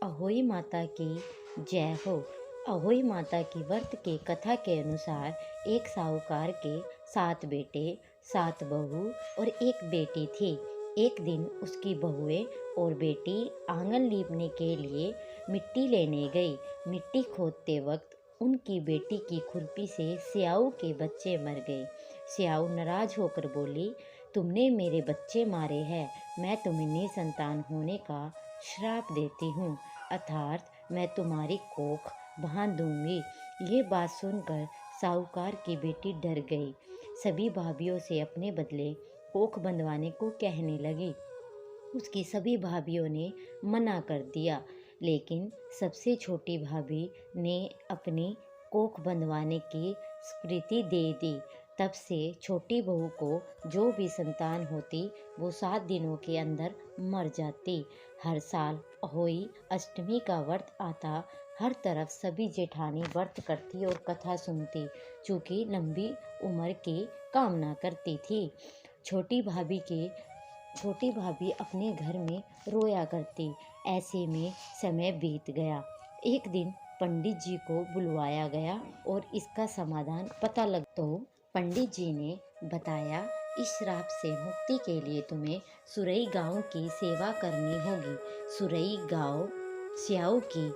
अहोई माता की जय हो। अहोई माता की व्रत के कथा के अनुसार एक साहूकार के 7 बेटे, 7 बहू और एक बेटी थी। एक दिन उसकी बहुएं और बेटी आंगन लीपने के लिए मिट्टी लेने गई। मिट्टी खोदते वक्त उनकी बेटी की खुरपी से स्याऊ के बच्चे मर गए। स्याऊ नाराज होकर बोली, तुमने मेरे बच्चे मारे हैं, मैं तुम्हें निसंतान होने का श्राप देती हूँ, अर्थात मैं तुम्हारी कोख बांध दूंगी। ये बात सुनकर साहूकार की बेटी डर गई। सभी भाभियों से अपने बदले कोख बंधवाने को कहने लगी। उसकी सभी भाभियों ने मना कर दिया, लेकिन सबसे छोटी भाभी ने अपनी कोख बंधवाने की स्वीकृति दे दी। तब से छोटी बहू को जो भी संतान होती वो 7 दिनों के अंदर मर जाती। हर साल अहोई अष्टमी का व्रत आता। हर तरफ सभी जेठानी व्रत करती और कथा सुनती, चूँकि लंबी उम्र की कामना करती थी। छोटी भाभी के छोटी भाभी अपने घर में रोया करती। ऐसे में समय बीत गया। एक दिन पंडित जी को बुलवाया गया और इसका समाधान पता लग तो पंडित जी ने बताया, इस श्राप से मुक्ति के लिए तुम्हें सुरई गांव की सेवा करनी होगी। सुरई गांव स्याऊ की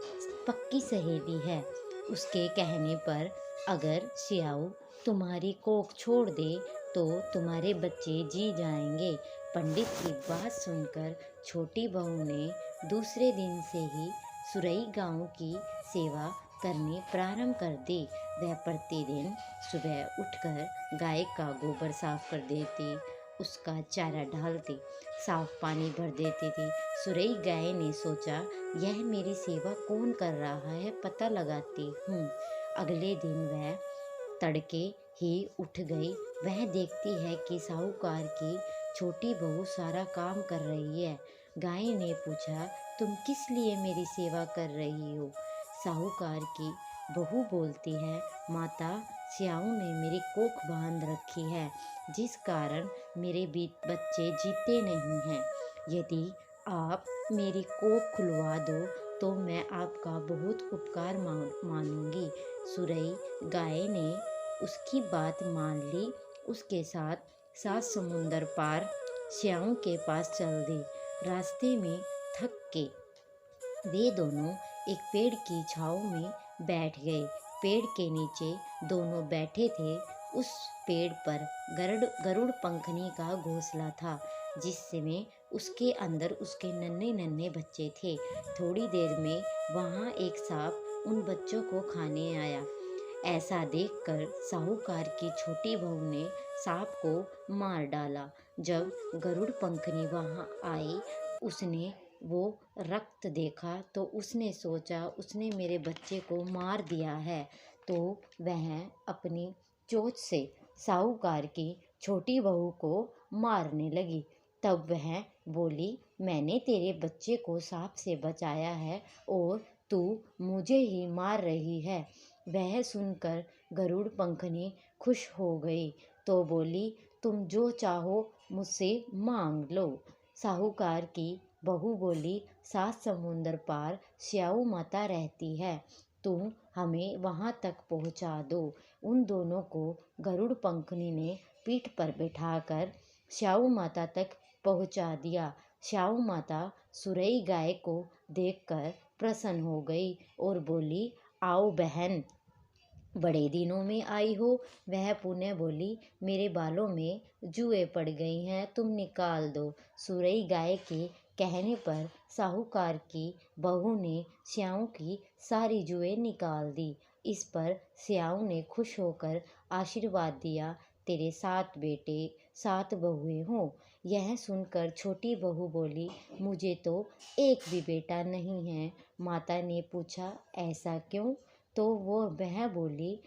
पक्की सहेली है। उसके कहने पर अगर स्याऊ तुम्हारी कोख छोड़ दे तो तुम्हारे बच्चे जी जाएंगे। पंडित की बात सुनकर छोटी बहू ने दूसरे दिन से ही सुरई गांव की सेवा करनी प्रारंभ कर दी। वह प्रतिदिन सुबह उठकर गाय का गोबर साफ कर देती, उसका चारा डालती, साफ पानी भर देती थी। सुरई गाय ने सोचा, यह मेरी सेवा कौन कर रहा है, पता लगाती हूँ। अगले दिन वह तड़के ही उठ गई। वह देखती है कि साहूकार की छोटी बहू सारा काम कर रही है। गाय ने पूछा, तुम किस लिए मेरी सेवा कर रही हो? साहूकार की बहू बोलती है, माता, स्याऊ ने मेरी कोख बांध रखी है, जिस कारण मेरे बच्चे जीते नहीं हैं। यदि आप मेरी कोख खुलवा दो तो मैं आपका बहुत उपकार मानूंगी। सुरई गाय ने उसकी बात मान ली। उसके साथ 7 समुंदर पार स्याऊ के पास चल दी। रास्ते में थक के वे दोनों एक पेड़ की छांव में बैठ गए। पेड़ के नीचे दोनों बैठे थे। उस पेड़ पर गरुड़ पंखनी का घोंसला था, जिसमें उसके अंदर उसके नन्हे नन्हे बच्चे थे। थोड़ी देर में वहाँ एक सांप उन बच्चों को खाने आया। ऐसा देखकर साहूकार की छोटी बहू ने सांप को मार डाला। जब गरुड़ पंखनी वहाँ आई, उसने वो रक्त देखा तो उसने सोचा, उसने मेरे बच्चे को मार दिया है। तो वह अपनी चोंच से साहूकार की छोटी बहू को मारने लगी। तब वह बोली, मैंने तेरे बच्चे को सांप से बचाया है और तू मुझे ही मार रही है। वह सुनकर गरुड़ पंखनी खुश हो गई, तो बोली, तुम जो चाहो मुझसे मांग लो। साहूकार की बहू बोली, 7 समुंदर पार स्याऊ माता रहती है, तुम हमें वहाँ तक पहुँचा दो। उन दोनों को गरुड़ पंखनी ने पीठ पर बिठाकर स्याऊ माता तक पहुँचा दिया। स्याऊ माता सुरई गाय को देखकर प्रसन्न हो गई और बोली, आओ बहन, बड़े दिनों में आई हो। वह पुनः बोली, मेरे बालों में जुएं पड़ गई हैं, तुम निकाल दो। सुरई गाय के कहने पर साहूकार की बहू ने स्याऊ की सारी जुएं निकाल दी। इस पर स्याऊ ने खुश होकर आशीर्वाद दिया, तेरे 7 बेटे 7 बहुएं हों। यह सुनकर छोटी बहू बोली, मुझे तो एक भी बेटा नहीं है। माता ने पूछा, ऐसा क्यों? तो वह बोली,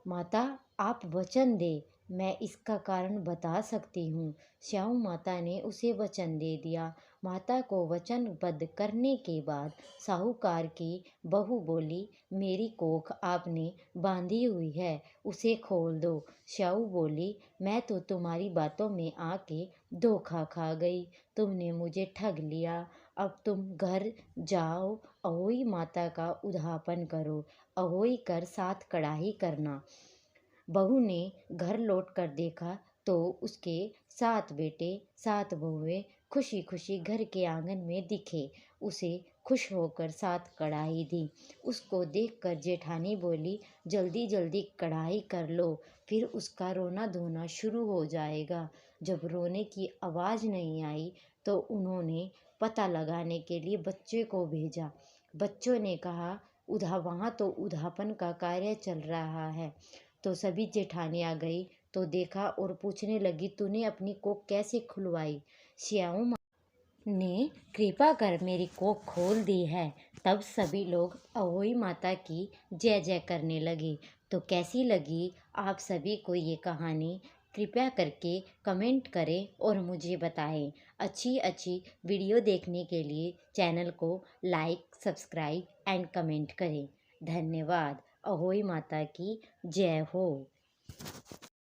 माता, आप वचन दे, मैं इसका कारण बता सकती हूँ। स्याऊ माता ने उसे वचन दे दिया। माता को वचनबद्ध करने के बाद साहूकार की बहू बोली, मेरी कोख आपने बांधी हुई है, उसे खोल दो। स्याऊ बोली, मैं तो तुम्हारी बातों में आके धोखा खा गई, तुमने मुझे ठग लिया। अब तुम घर जाओ, अहोई माता का उद्यापन करो, अहोई कर 7 कड़ाही करना। बहू ने घर लौटकर देखा तो उसके 7 बेटे 7 बहुएं खुशी खुशी घर के आंगन में दिखे। उसे खुश होकर 7 कढ़ाई दी। उसको देखकर जेठानी बोली, जल्दी जल्दी कढ़ाई कर लो, फिर उसका रोना धोना शुरू हो जाएगा। जब रोने की आवाज़ नहीं आई तो उन्होंने पता लगाने के लिए बच्चे को भेजा। बच्चों ने कहा, उधा वहाँ तो उद्यापन का कार्य चल रहा है। तो सभी जेठानियाँ गई तो देखा और पूछने लगी, तूने अपनी कोख कैसे खुलवाई? श्याऊ माँ ने कृपा कर मेरी कोख खोल दी है। तब सभी लोग अहोई माता की जय जय करने लगे। तो कैसी लगी आप सभी को ये कहानी? कृपया करके कमेंट करें और मुझे बताएं। अच्छी अच्छी वीडियो देखने के लिए चैनल को लाइक, सब्सक्राइब एंड कमेंट करें। धन्यवाद। अहोई माता की जय हो।